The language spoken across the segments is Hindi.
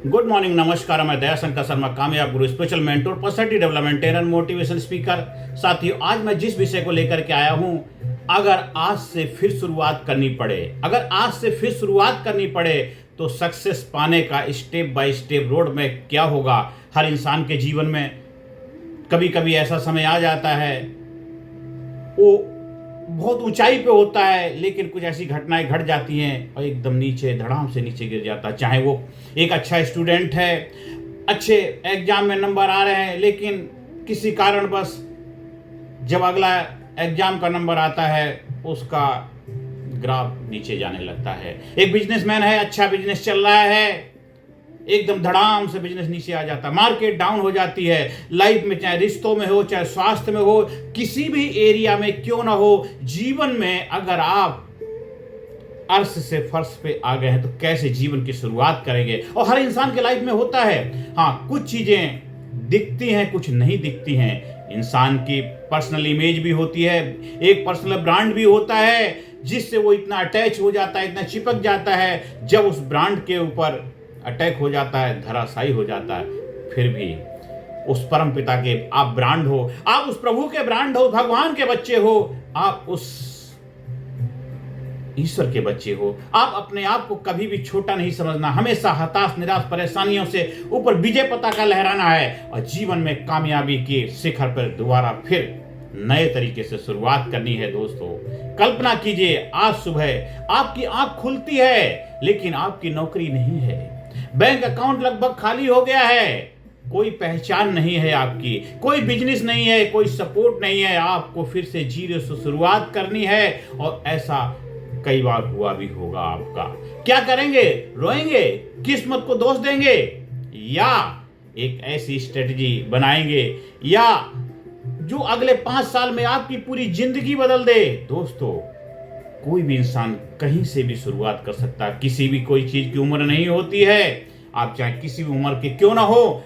गुड मॉर्निंग, नमस्कार। मैं दयाशंकर शर्मा, कामयाब गुरु, spiritual mentor, personality development and motivation speaker. साथियों, आज मैं जिस विषय को लेकर के आया हूं, अगर आज से फिर शुरुआत करनी पड़े तो सक्सेस पाने का स्टेप बाय स्टेप रोड में क्या होगा। हर इंसान के जीवन में कभी कभी ऐसा समय आ जाता है, वो बहुत ऊंचाई पे होता है, लेकिन कुछ ऐसी घटनाएं घट जाती हैं और एकदम नीचे, धड़ाम से नीचे गिर जाता है। चाहे वो एक अच्छा स्टूडेंट है, अच्छे एग्जाम में नंबर आ रहे हैं, लेकिन किसी कारणवश जब अगला एग्जाम का नंबर आता है, उसका ग्राफ नीचे जाने लगता है। एक बिजनेसमैन है, अच्छा बिजनेस चल रहा है, एकदम धड़ाम से बिजनेस नीचे आ जाता है, मार्केट डाउन हो जाती है। लाइफ में, चाहे रिश्तों में हो, चाहे स्वास्थ्य में हो, किसी भी एरिया में क्यों ना हो, जीवन में अगर आप अर्श से फर्श पे आ गए हैं तो कैसे जीवन की शुरुआत करेंगे। और हर इंसान के लाइफ में होता है। हाँ, कुछ चीजें दिखती हैं, कुछ नहीं दिखती हैं। इंसान की पर्सनल इमेज भी होती है, एक पर्सनल ब्रांड भी होता है, जिससे वो इतना अटैच हो जाता है, इतना चिपक जाता है। जब उस ब्रांड के ऊपर अटैक हो जाता है, धराशायी हो जाता है, फिर भी उस परम पिता के आप ब्रांड हो, आप उस प्रभु के ब्रांड हो, भगवान के बच्चे हो, आप उस ईश्वर के बच्चे हो। आप अपने आप को कभी भी छोटा नहीं समझना, हमेशा हताश, निराश, परेशानियों से ऊपर विजय पताका लहराना है और जीवन में कामयाबी के शिखर पर दोबारा फिर नए तरीके से शुरुआत करनी है। दोस्तों, कल्पना कीजिए, आज सुबह आपकी आंख खुलती है, लेकिन आपकी नौकरी नहीं है, बैंक अकाउंट लगभग खाली हो गया है, कोई पहचान नहीं है आपकी, कोई बिजनेस नहीं है, कोई सपोर्ट नहीं है, आपको फिर से जीरो से शुरुआत करनी है। और ऐसा कई बार हुआ भी होगा आपका। क्या करेंगे? रोएंगे, किस्मत को दोष देंगे, या एक ऐसी स्ट्रेटजी बनाएंगे या जो अगले 5 साल में आपकी पूरी जिंदगी बदल दे। दोस्तों, कोई भी इंसान कहीं से भी शुरुआत कर सकता है, किसी भी कोई चीज की उम्र नहीं होती है। आप चाहे किसी भी उम्र के क्यों ना हो,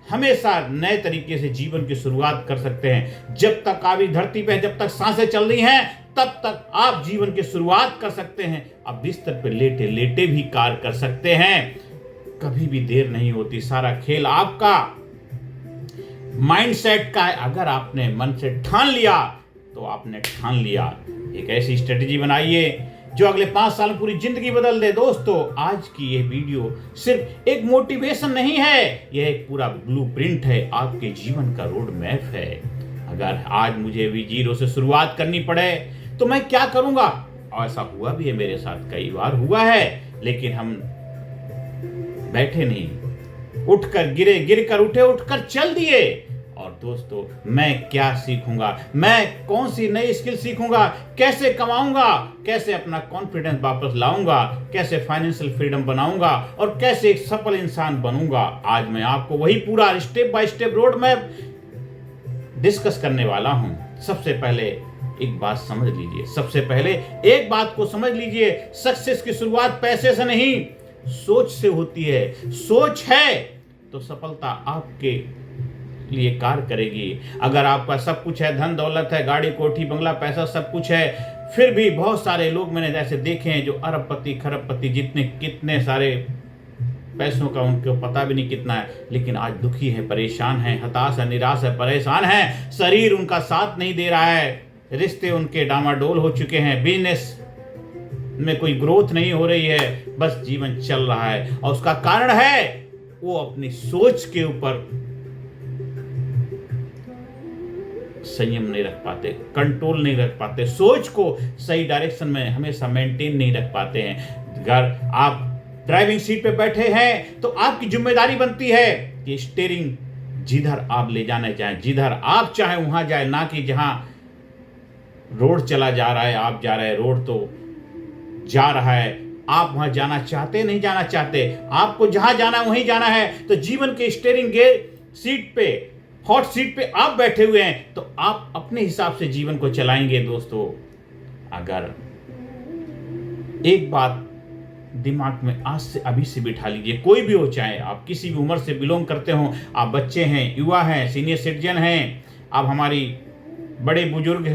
हमेशा नए तरीके से जीवन की शुरुआत कर सकते हैं। जब तक आप इस धरती पे, जब तक सांसें चल रही हैं, तब तक आप जीवन की शुरुआत कर सकते हैं। आप बिस्तर पे लेटे लेटे भी कार्य कर सकते हैं। कभी भी देर नहीं होती। सारा खेल आपका माइंडसेट का है। अगर आपने मन से ठान लिया तो आपने ठान लिया। एक ऐसी स्ट्रेटजी बनाइए जो अगले 5 साल में पूरी जिंदगी बदल दे। दोस्तों, आज की यह वीडियो सिर्फ एक मोटिवेशन नहीं है, यह एक पूरा ब्लूप्रिंट है, आपके जीवन का रोड मैप है। अगर आज मुझे भी जीरो से शुरुआत करनी पड़े तो मैं क्या करूंगा। और ऐसा हुआ भी है, मेरे साथ कई बार हुआ है, लेकिन हम बैठे नहीं, उठकर गिरे, गिर कर उठे, उठकर चल दिए। और दोस्तों, मैं क्या सीखूंगा, मैं कौन सी नई स्किल सीखूंगा, कैसे कमाऊंगा, कैसे अपना कॉन्फिडेंस वापस लाऊंगा, कैसे फाइनेंशियल फ्रीडम बनाऊंगा और कैसे एक सफल इंसान बनूंगा। आज मैं आपको वही पूरा step by step road map discuss करने वाला हूं। सबसे पहले एक बात समझ लीजिए, सबसे पहले एक बात को समझ लीजिए, सक्सेस की शुरुआत पैसे से नहीं, सोच से होती है। सोच है तो सफलता आपके लिए कार्य करेगी। अगर आपका सब कुछ है, धन दौलत है, गाड़ी कोठी बंगला पैसा सब कुछ है, फिर भी बहुत सारे लोग मैंने जैसे देखे हैं जो अरबपति खरबपति, जितने कितने सारे पैसों का उनको पता भी नहीं कितना है, लेकिन आज दुखी है, परेशान है, हताश है, निराश है, परेशान है। शरीर उनका साथ नहीं दे रहा है, रिश्ते उनके डामाडोल हो चुके हैं, बिजनेस में कोई ग्रोथ नहीं हो रही है, बस जीवन चल रहा है। और उसका कारण है वो अपनी सोच के ऊपर संयम नहीं रख पाते, कंट्रोल नहीं रख पाते, सोच को सही डायरेक्शन में हमेशा मेंटेन नहीं रख पाते हैं। अगर आप ड्राइविंग सीट पे बैठे हैं तो आपकी जिम्मेदारी बनती है कि स्टीयरिंग जिधर आप ले जाना चाहें, जिधर आप चाहें वहां जाए, ना कि जहां रोड चला जा रहा है आप जा रहे हैं। रोड तो जा रहा है, आप वहां जाना चाहते नहीं जाना चाहते, आपको जहां जाना है वहीं जाना है। तो जीवन के स्टीयरिंग सीट पे, हॉट सीट पे आप बैठे हुए हैं, तो आप अपने हिसाब से जीवन को चलाएंगे। दोस्तों, अगर एक बात दिमाग में आज से अभी से बिठा लीजिए, कोई भी हो, चाहे आप किसी भी उम्र से बिलोंग करते हो, आप बच्चे हैं, युवा हैं, सीनियर सिटीजन हैं, आप हमारी बड़े बुजुर्ग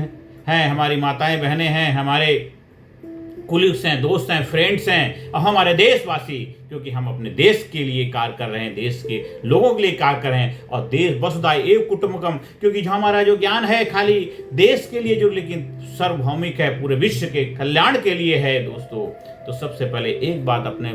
हैं, हमारी माताएं बहनें हैं, हमारे कुलीग्स हैं, दोस्त हैं, फ्रेंड्स हैं और हमारे देशवासी, क्योंकि हम अपने देश के लिए कार्य कर रहे हैं, देश के लोगों के लिए कार्य कर रहे हैं। और देश वसुधा एव कुटुंबकम, क्योंकि जो हमारा जो ज्ञान है खाली देश के लिए जो, लेकिन सार्वभौमिक है, पूरे विश्व के कल्याण के लिए है दोस्तों। तो सबसे पहले एक बात अपने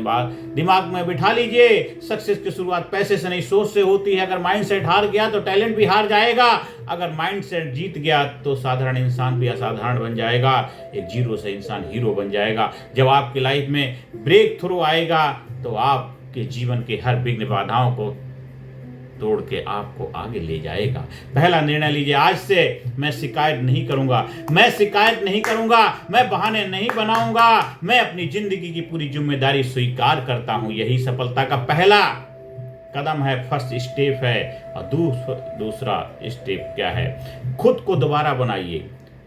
दिमाग में बिठा लीजिए, सक्सेस की शुरुआत पैसे से नहीं सोच से होती है। अगर माइंडसेट हार गया तो टैलेंट भी हार जाएगा, अगर माइंडसेट जीत गया तो साधारण इंसान भी असाधारण बन जाएगा, एक जीरो से इंसान हीरो बन जाएगा। जब आपकी लाइफ में ब्रेक थ्रू आएगा तो आपके जीवन के हर विघ्न बाधाओं को तोड़ के आपको आगे ले जाएगा। पहला निर्णय लीजिए, आज से मैं शिकायत नहीं करूंगा, मैं शिकायत नहीं करूंगा, मैं बहाने नहीं बनाऊंगा, मैं अपनी जिंदगी की पूरी जिम्मेदारी स्वीकार करता हूं। यही सफलता का पहला कदम है, फर्स्ट स्टेप है। और दूसरा स्टेप क्या है? खुद को दोबारा बनाइए।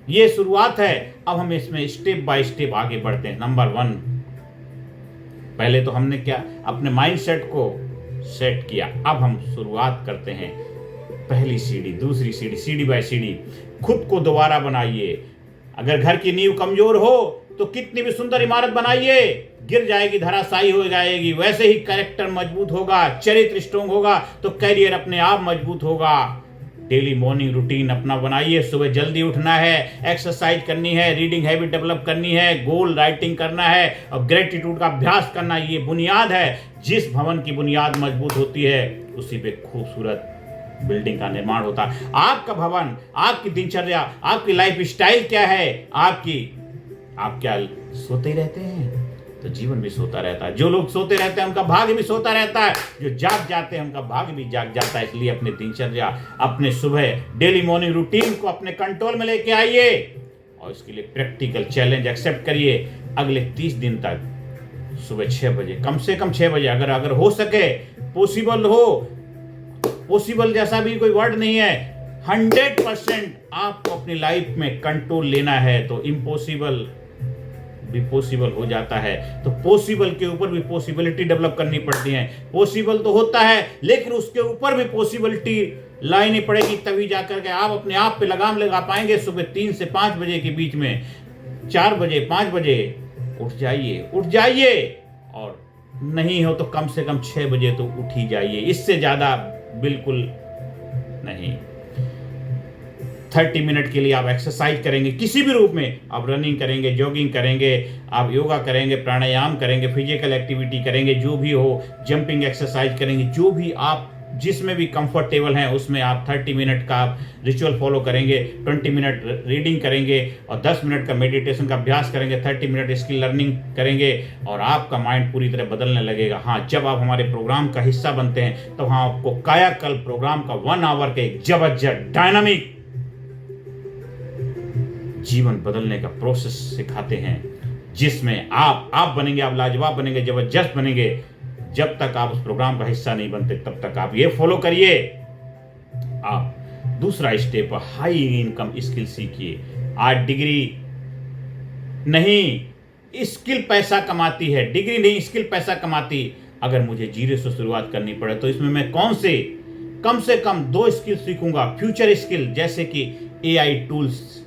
ये शुरुआत है, अब हम इसमें स्टेप बाय स्टेप आगे बढ़ते हैं। नंबर 1, पहले तो हमने क्या, अपने माइंडसेट को सेट किया। अब हम शुरुआत करते हैं, पहली सीढ़ी, दूसरी सीढ़ी, सीढ़ी बाय सीढ़ी। खुद को दोबारा बनाइए। अगर घर की नींव कमजोर हो तो कितनी भी सुंदर इमारत बनाइए, गिर जाएगी, धराशायी हो जाएगी। वैसे ही कैरेक्टर मजबूत होगा, चरित्र स्ट्रॉन्ग होगा तो कैरियर अपने आप मजबूत होगा। डेली मॉर्निंग रूटीन अपना बनाइए। सुबह जल्दी उठना है, एक्सरसाइज करनी है, रीडिंग हैबिट डेवलप करनी है, गोल राइटिंग करना है और ग्रेटिट्यूड का अभ्यास करना। ये बुनियाद है। जिस भवन की बुनियाद मजबूत होती है उसी पे खूबसूरत बिल्डिंग का निर्माण होता है। आपका भवन, आपकी दिनचर्या, आपकी लाइफ स्टाइल क्या है? आप क्या सोते रहते हैं तो जीवन भी सोता रहता है। जो लोग सोते रहते हैं उनका भाग्य भी सोता रहता है, जो जाग जाते हैं उनका भाग्य भी जाग जाता है। इसलिए अपनी दिनचर्या, अपने सुबह डेली मॉर्निंग रूटीन को अपने कंट्रोल में लेके आइए और इसके लिए प्रैक्टिकल चैलेंज एक्सेप्ट करिए। अगले 30 दिन तक सुबह 6 बजे, कम से कम 6 बजे, अगर हो सके, पॉसिबल हो, पॉसिबल जैसा भी कोई वर्ड नहीं है, 100% आपको अपनी लाइफ में कंट्रोल लेना है। तो इम्पॉसिबल भी पॉसिबल हो जाता है। तो पॉसिबल के ऊपर भी पॉसिबिलिटी डेवलप करनी पड़ती है। पॉसिबल तो होता है लेकिन उसके ऊपर भी पॉसिबिलिटी लानी पड़ेगी, तभी जाकर के आप अपने आप पे लगाम लगा पाएंगे। सुबह 3 से 5 बजे के बीच में, 4 बजे 5 बजे उठ जाइए और नहीं हो तो कम से कम 6 बजे तो उठ ही जाइए, इससे ज्यादा बिल्कुल नहीं। 30 मिनट के लिए आप एक्सरसाइज करेंगे, किसी भी रूप में आप रनिंग करेंगे, जॉगिंग करेंगे, आप योगा करेंगे, प्राणायाम करेंगे, फिजिकल एक्टिविटी करेंगे, जो भी हो, जंपिंग एक्सरसाइज करेंगे, जो भी आप जिसमें भी कंफर्टेबल हैं उसमें आप 30 मिनट का आप रिचुअल फॉलो करेंगे, 20 मिनट रीडिंग करेंगे और 10 मिनट का मेडिटेशन का अभ्यास करेंगे, 30 मिनट स्किल लर्निंग करेंगे और आपका माइंड पूरी तरह बदलने लगेगा। हाँ, जब आप हमारे प्रोग्राम का हिस्सा बनते हैं तो हाँ, आपको कायाकल्प प्रोग्राम का 1 आवर का एक जबरदस्त डायनामिक जीवन बदलने का प्रोसेस सिखाते हैं, जिसमें आप बनेंगे, आप लाजवाब बनेंगे, जबरदस्त बनेंगे। जब तक आप उस प्रोग्राम का हिस्सा नहीं बनते तब तक आप ये फॉलो करिए। आप दूसरा स्टेप, हाई इनकम स्किल सीखिए। आज डिग्री नहीं, स्किल पैसा कमाती है, डिग्री नहीं, स्किल पैसा कमाती। अगर मुझे जीरो से शुरुआत करनी पड़े तो इसमें मैं कम से कम 2 स्किल सीखूंगा। फ्यूचर स्किल जैसे कि AI tools,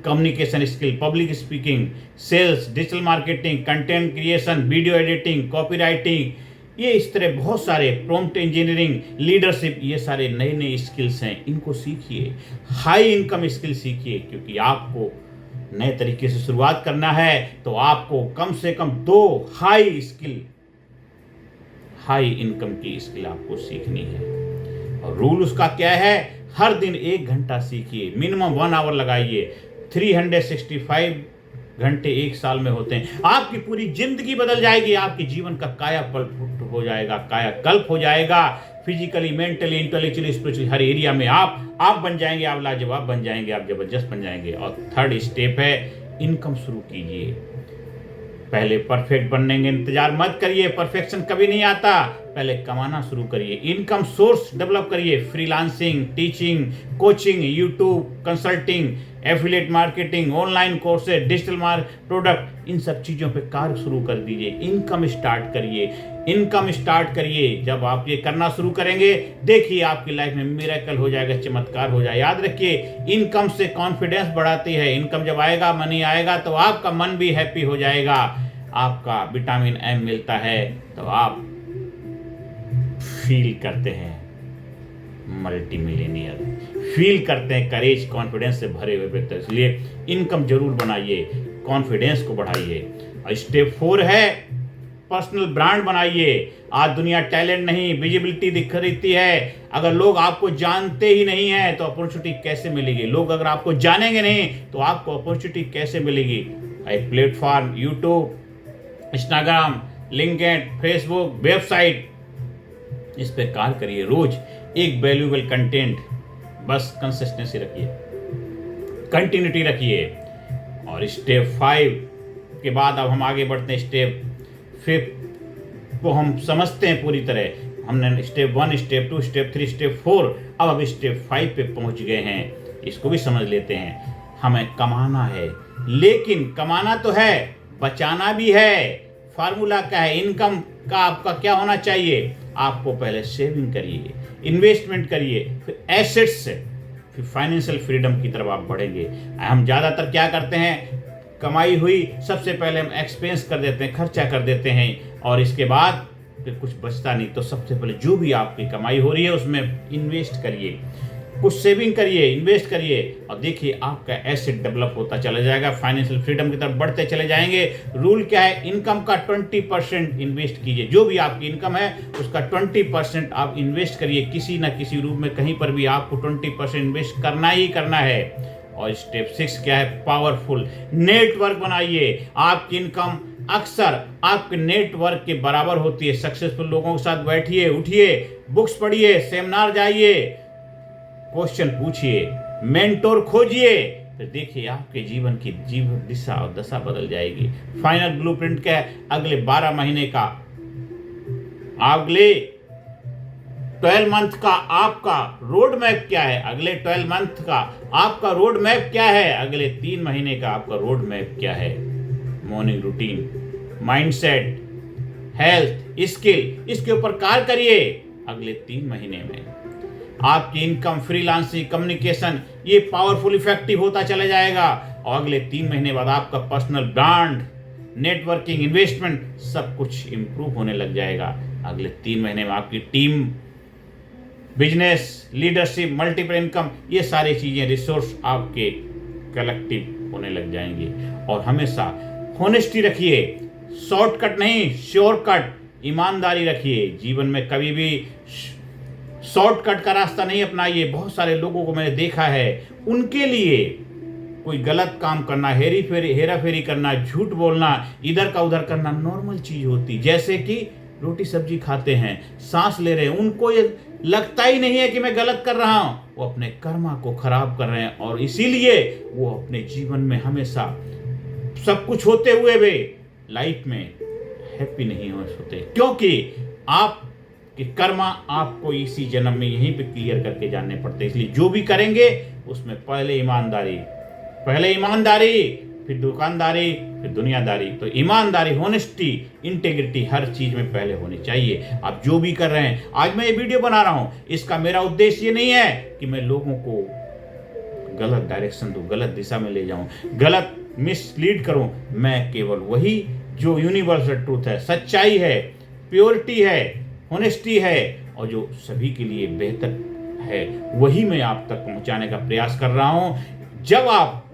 communication skill, public speaking, sales, digital marketing, content creation, video editing, copywriting, ये इस तरह बहुत सारे, प्रॉम्प्ट इंजीनियरिंग, लीडरशिप, ये सारे नए नए स्किल्स हैं, इनको सीखिए। हाई इनकम स्किल सीखिए, क्योंकि आपको नए तरीके से शुरुआत करना है तो आपको कम से कम 2 हाई इनकम की स्किल आपको सीखनी है। और रूल उसका क्या है? हर दिन 1 घंटा सीखिए, मिनिमम 1 आवर लगाइए। 365 घंटे 1 साल में होते हैं। आपकी पूरी जिंदगी बदल जाएगी, आपके जीवन का कायाकल्प हो जाएगा। फिजिकली, मेंटली, इंटेलेक्चुअली, स्पिरिचुअली, हर एरिया में आप बन जाएंगे, आप लाजवाब बन जाएंगे, आप जबरदस्त बन जाएंगे। और 3rd स्टेप है, इनकम शुरू कीजिए। पहले परफेक्ट बनने के इंतजार मत करिए, परफेक्शन कभी नहीं आता। पहले कमाना शुरू करिए, इनकम सोर्स डेवलप करिए। Freelancing, teaching, coaching, YouTube, consulting, affiliate marketing, online courses, digital product, इन सब चीज़ों पे कार्य शुरू कर दीजिए। इनकम स्टार्ट करिए। जब आप ये करना शुरू करेंगे, देखिए आपकी लाइफ में मिरेकल हो जाएगा, चमत्कार हो जाएगा। याद रखिए, इनकम से कॉन्फिडेंस बढ़ाती है। इनकम जब आएगा, मनी आएगा तो आपका मन भी हैप्पी हो जाएगा। आपका विटामिन एम मिलता है तो आप फील करते हैं मल्टी मिलियनियर, फील करते हैं करेज, कॉन्फिडेंस से भरे हुए व्यक्ति। इसलिए इनकम जरूर बनाइए, कॉन्फिडेंस को बढ़ाइए। और स्टेप 4 है पर्सनल ब्रांड बनाइए। आज दुनिया टैलेंट नहीं विजिबिलिटी दिख रही है। अगर लोग आपको जानते ही नहीं है तो अपॉर्चुनिटी कैसे मिलेगी? लोग अगर आपको जानेंगे नहीं तो आपको अपॉर्चुनिटी कैसे मिलेगी? एक platform YouTube, Instagram, LinkedIn, Facebook, website, इस पे कार्य करिए। रोज एक वैल्यूएबल कंटेंट, बस कंसिस्टेंसी रखिए, कंटिन्यूटी रखिए। और स्टेप 5 के बाद अब हम आगे बढ़ते हैं। स्टेप 5 को हम समझते हैं पूरी तरह। हमने स्टेप 1, स्टेप 2, स्टेप 3, स्टेप 4, अब स्टेप 5 पे पहुंच गए हैं। इसको भी समझ लेते हैं। हमें कमाना है, लेकिन कमाना तो है, बचाना भी है। फार्मूला क्या है? इनकम का आपका क्या होना चाहिए? आपको पहले सेविंग करिए, इन्वेस्टमेंट करिए, फिर एसेट्स से, फिर फाइनेंशियल फ्रीडम की तरफ आप बढ़ेंगे। हम ज़्यादातर क्या करते हैं? कमाई हुई सबसे पहले हम एक्सपेंस कर देते हैं, खर्चा कर देते हैं, और इसके बाद फिर कुछ बचता नहीं। तो सबसे पहले जो भी आपकी कमाई हो रही है उसमें इन्वेस्ट करिए, कुछ सेविंग करिए, इन्वेस्ट करिए, और देखिए आपका एसेट डेवलप होता चला जाएगा, फाइनेंशियल फ्रीडम की तरफ बढ़ते चले जाएंगे। रूल क्या है? इनकम का 20% इन्वेस्ट कीजिए। जो भी आपकी इनकम है उसका 20% आप इन्वेस्ट करिए। किसी ना किसी रूप में कहीं पर भी आपको 20% इन्वेस्ट करना ही करना है। और स्टेप 6 क्या है? पावरफुल नेटवर्क बनाइए। आपकी इनकम अक्सर आपके नेटवर्क के बराबर होती है। सक्सेसफुल लोगों के साथ बैठिए, उठिए, बुक्स पढ़िए, सेमिनार जाइए, क्वेश्चन पूछिए, मेंटोर खोजिए, फिर देखिए आपके जीवन की जीवन दिशा और दशा बदल जाएगी। फाइनल ब्लूप्रिंट क्या है? अगले 12 महीने का, अगले 12 मंथ का आपका रोड मैप क्या है? अगले 12 मंथ का आपका रोड मैप क्या है? अगले 3 महीने का आपका रोड मैप क्या है? Morning routine, mindset, health, skill, इसके ऊपर कार्य करिए। अगले 3 महीने में आपकी इनकम, फ्रीलांसिंग, कम्युनिकेशन, ये पावरफुल इफेक्टिव होता चला जाएगा। और अगले 3 महीने बाद आपका पर्सनल ब्रांड, नेटवर्किंग, इन्वेस्टमेंट सब कुछ इंप्रूव होने लग जाएगा। अगले 3 महीने में आपकी team, business, leadership, multiple income, ये सारी चीजें, रिसोर्स आपके कलेक्टिव होने लग जाएंगे। और हमेशा होनेस्टी रखिए, शॉर्टकट नहीं, श्योरकट, ईमानदारी रखिए। जीवन में कभी भी शॉर्टकट का रास्ता नहीं अपनाइए। बहुत सारे लोगों को मैंने देखा है, उनके लिए कोई गलत काम करना, हेरा फेरी करना, झूठ बोलना, इधर का उधर करना नॉर्मल चीज होती। जैसे कि रोटी सब्जी खाते हैं, सांस ले रहे हैं, उनको ये लगता ही नहीं है कि मैं गलत कर रहा हूं। वो अपने कर्मा को खराब कर रहे हैं, और इसीलिए वो अपने जीवन में हमेशा सब कुछ होते हुए भी लाइफ में हैप्पी नहीं हो सकते, क्योंकि आप कि कर्मा आपको इसी जन्म में यहीं पे क्लियर करके जानने पड़ते हैं। इसलिए जो भी करेंगे उसमें पहले ईमानदारी, फिर दुकानदारी, फिर दुनियादारी। तो ईमानदारी, होनेस्टी, इंटेग्रिटी हर चीज में पहले होनी चाहिए। आप जो भी कर रहे हैं, आज मैं ये वीडियो बना रहा हूं, इसका मेरा उद्देश्य ये नहीं है कि मैं लोगों को गलत डायरेक्शन दूं, गलत दिशा में ले जाऊं, गलत मिसलीड करूं। मैं केवल वही जो यूनिवर्सल ट्रूथ है, सच्चाई है, प्योरिटी है, होनेस्टी है, और जो सभी के लिए बेहतर है, वही मैं आप तक पहुंचाने का प्रयास कर रहा हूं। जब आप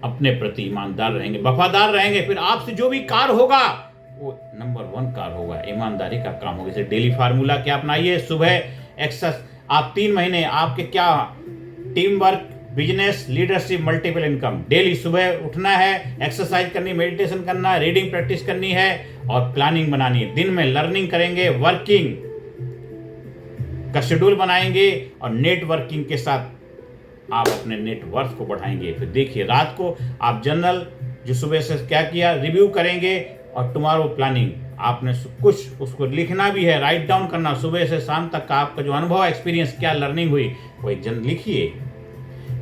अपने प्रति ईमानदार रहेंगे, वफादार रहेंगे, फिर आपसे जो भी कार्य होगा वो नंबर 1 कार्य होगा, ईमानदारी का काम होगा। जैसे डेली फार्मूला क्या अपनाइए? सुबह एक्सरसाइज, आप 3 महीने आपके क्या, team work, business, leadership, multiple income, daily सुबह उठना है, एक्सरसाइज करनी, मेडिटेशन करना है, रीडिंग प्रैक्टिस करनी है, और प्लानिंग बनानी है। दिन में लर्निंग करेंगे, वर्किंग का शेड्यूल बनाएंगे, और नेटवर्किंग के साथ आप अपने नेटवर्थ को बढ़ाएंगे। फिर देखिए रात को आप जनरल जो सुबह से क्या किया रिव्यू करेंगे, और टुमारो प्लानिंग, आपने कुछ उसको लिखना भी है, राइट डाउन करना, सुबह से शाम तक का आपका जो अनुभव, एक्सपीरियंस, क्या लर्निंग हुई, वो एक जन लिखिए,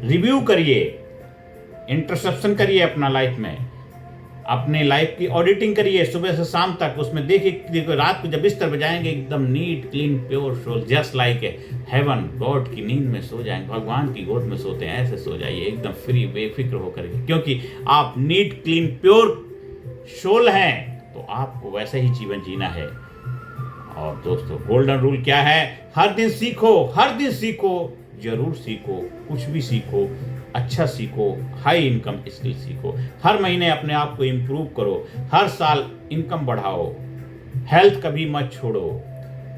रिव्यू करिए, इंटरसेप्शन करिए अपना लाइफ में, अपने लाइफ की ऑडिटिंग करिए सुबह से शाम तक। उसमें देखिए रात को जब बिस्तर पे जाएंगे एकदम neat, clean, pure soul, just like heaven, God की नींद में सो जाएंगे, भगवान की गोद में सोते हैं, ऐसे सो जाइए एकदम फ्री, बेफिक्र होकर के, क्योंकि आप नीट, क्लीन, प्योर सोल हैं, तो आपको वैसा ही जीवन जीना है। और दोस्तों, गोल्डन रूल क्या है? हर दिन सीखो, हर दिन सीखो, जरूर सीखो, कुछ भी सीखो, अच्छा सीखो, हाई इनकम स्किल सीखो, हर महीने अपने आप को इम्प्रूव करो, हर साल इनकम बढ़ाओ, हेल्थ कभी मत छोड़ो।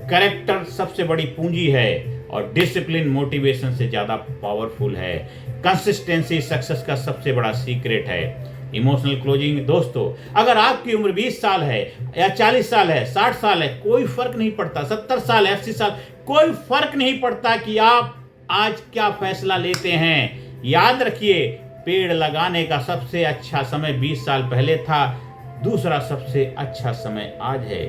कैरेक्टर सबसे बड़ी पूंजी है और डिसिप्लिन मोटिवेशन से ज्यादा पावरफुल है। कंसिस्टेंसी सक्सेस का सबसे बड़ा सीक्रेट है। इमोशनल क्लोजिंग दोस्तों, अगर आपकी उम्र 20 साल है या 40 साल है, 60 साल है, कोई फर्क नहीं पड़ता, 70 साल है, 80 साल, कोई फर्क नहीं पड़ता कि आप आज क्या फैसला लेते हैं। याद रखिए, पेड़ लगाने का सबसे अच्छा समय 20 साल पहले था, दूसरा सबसे अच्छा समय आज है।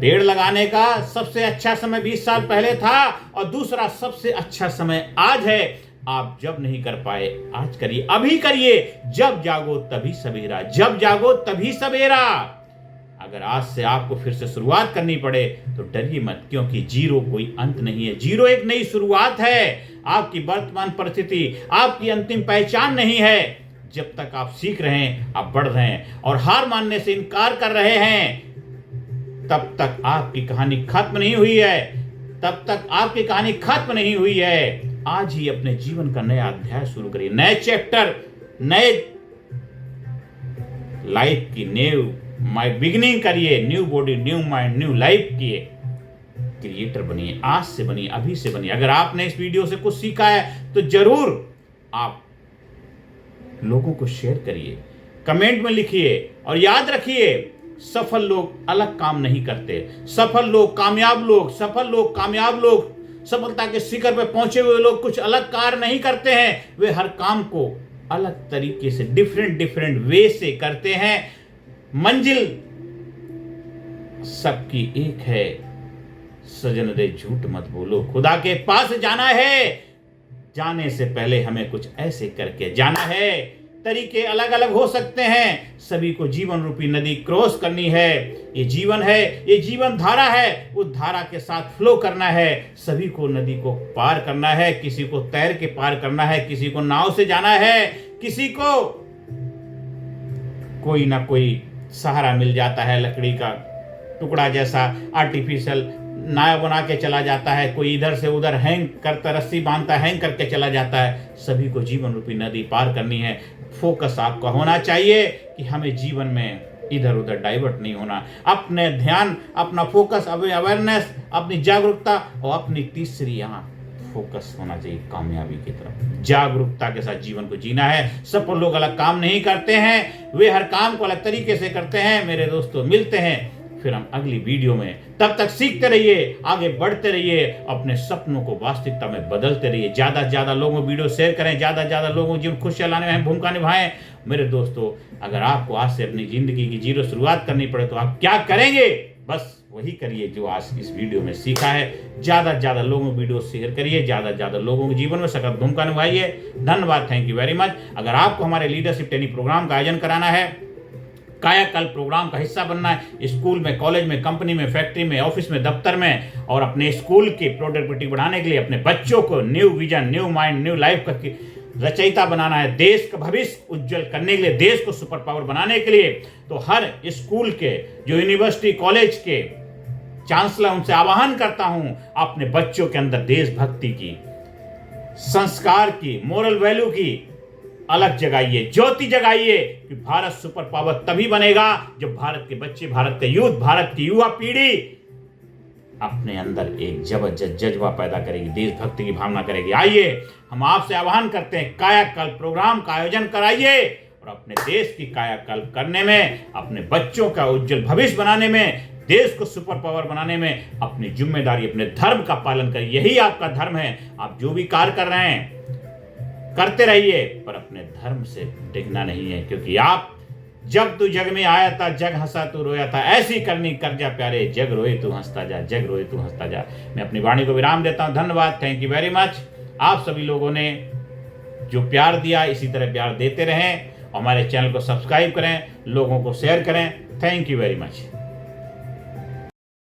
पेड़ लगाने का सबसे अच्छा समय 20 साल पहले था और दूसरा सबसे अच्छा समय आज है। आप जब नहीं कर पाए, आज करिए, अभी करिए। जब जागो तभी सवेरा, जब जागो तभी सवेरा। अगर आज से आपको फिर से शुरुआत करनी पड़े तो डरिए मत, क्योंकि जीरो कोई अंत नहीं है, जीरो एक नई शुरुआत है। आपकी वर्तमान परिस्थिति आपकी अंतिम पहचान नहीं है। जब तक आप सीख रहे हैं, आप बढ़ रहे हैं और हार मानने से इनकार कर रहे हैं, तब तक आपकी कहानी खत्म नहीं हुई है, तब तक आपकी कहानी खत्म नहीं हुई है। आज ही अपने जीवन का नया अध्याय शुरू करिए, नए चैप्टर, नए लाइफ की न्यू बिगिनिंग करिए। New body, new mind, new life की क्रिएटर बनिए, आज से बनिए, अभी से बनिए। अगर आपने इस वीडियो से कुछ सीखा है तो जरूर आप लोगों को शेयर करिए, कमेंट में लिखिए और याद रखिए, सफल लोग अलग काम नहीं करते। सफल लोग, कामयाब लोग, सफल लोग, कामयाब लोग, सफलता के शिखर पर पहुंचे हुए लोग कुछ अलग कार्य नहीं करते हैं। वे हर काम को अलग तरीके से, डिफरेंट वे से करते हैं। मंजिल सबकी एक है, सजन रे झूठ मत बोलो। खुदा के पास जाना है, जाने से पहले हमें कुछ ऐसे करके जाना है। तरीके अलग अलग हो सकते हैं, सभी को जीवन रूपी नदी क्रॉस करनी है। ये जीवन है, ये जीवन धारा है, उस धारा के साथ फ्लो करना है। सभी को नदी को पार करना है, किसी को तैर के पार करना है, किसी को नाव से जाना है, किसी को कोई ना कोई सहारा मिल जाता है, लकड़ी का टुकड़ा जैसा आर्टिफिशियल नाव बना के चला जाता है, कोई इधर से उधर हैंग करता, रस्सी बांधता, हैंग करके चला जाता है। सभी को जीवन रूपी नदी पार करनी है। फोकस आपका होना चाहिए कि हमें जीवन में इधर उधर डाइवर्ट नहीं होना। अपने ध्यान, अपना फोकस, अवेयरनेस, अपनी जागरूकता और अपनी तीसरी आंख, फोकस होना चाहिए कामयाबी की तरफ। जागरूकता के साथ जीवन को जीना है। सफल लोग अलग काम नहीं करते हैं, वे हर काम को अलग तरीके से करते हैं। मेरे दोस्तों, मिलते हैं फिर हम अगली वीडियो में। तब तक सीखते रहिए, आगे बढ़ते रहिए, अपने सपनों को वास्तविकता में बदलते रहिए। ज्यादा से ज्यादा लोगों को वीडियो शेयर करें, ज्यादा से ज्यादा लोगों को जीवन खुशियां लाने में भूमिका निभाएं। मेरे दोस्तों, अगर आपको आज से अपनी जिंदगी की जीरो शुरुआत करनी पड़े तो आप क्या करेंगे? बस वही करिए जो आज इस वीडियो में सीखा है। ज्यादा से ज्यादा लोगों को वीडियो शेयर करिए, ज्यादा से ज्यादा लोगों के जीवन में सकारात्मक भूमिका निभाइए। धन्यवाद, थैंक यू वेरी मच। अगर आपको हमारे लीडरशिप ट्रेनिंग प्रोग्राम का आयोजन कराना है, कायाकल्प प्रोग्राम का हिस्सा बनना है, स्कूल में, कॉलेज में, कंपनी में, फैक्ट्री में, ऑफिस में, दफ्तर में, और अपने स्कूल की प्रोडक्टिविटी बढ़ाने के लिए अपने बच्चों को new vision, new mind, new life का रचयिता बनाना है, देश का भविष्य उज्जवल करने के लिए, देश को सुपर पावर बनाने के लिए, तो हर स्कूल के, जो यूनिवर्सिटी, कॉलेज के चांसलर, उनसे आह्वान करता हूं, अपने बच्चों के अंदर देशभक्ति की, संस्कार की, मोरल वैल्यू की अलग जगाइए, ज्योति जगाइए कि भारत सुपर पावर तभी बनेगा जब भारत के बच्चे, भारत का यूथ, भारत की युवा पीढ़ी अपने अंदर एक जबरदस्त जज्बा पैदा करेगी, देशभक्ति की भावना करेगी। आइए, हम आपसे आह्वान करते हैं, कायाकल्प प्रोग्राम का आयोजन कराइए और अपने देश की कायाकल्प करने में, अपने बच्चों का उज्जवल भविष्य बनाने में, देश को सुपर पावर बनाने में अपनी जिम्मेदारी, अपने धर्म का पालन करिए। यही आपका धर्म है। आप जो भी कार्य कर रहे हैं करते रहिए, पर अपने धर्म से डिगना नहीं है, क्योंकि आप जब तू जग में आया था, जग हंसा तू रोया था, ऐसी करनी कर जा प्यारे, जग रोए तू हंसता जा, जग रोए तू हंसता जा। मैं अपनी वाणी को विराम देता हूं। धन्यवाद, थैंक यू वेरी मच। आप सभी लोगों ने जो प्यार दिया, इसी तरह प्यार देते रहें। हमारे चैनल को सब्सक्राइब करें, लोगों को शेयर करें। Thank you very much.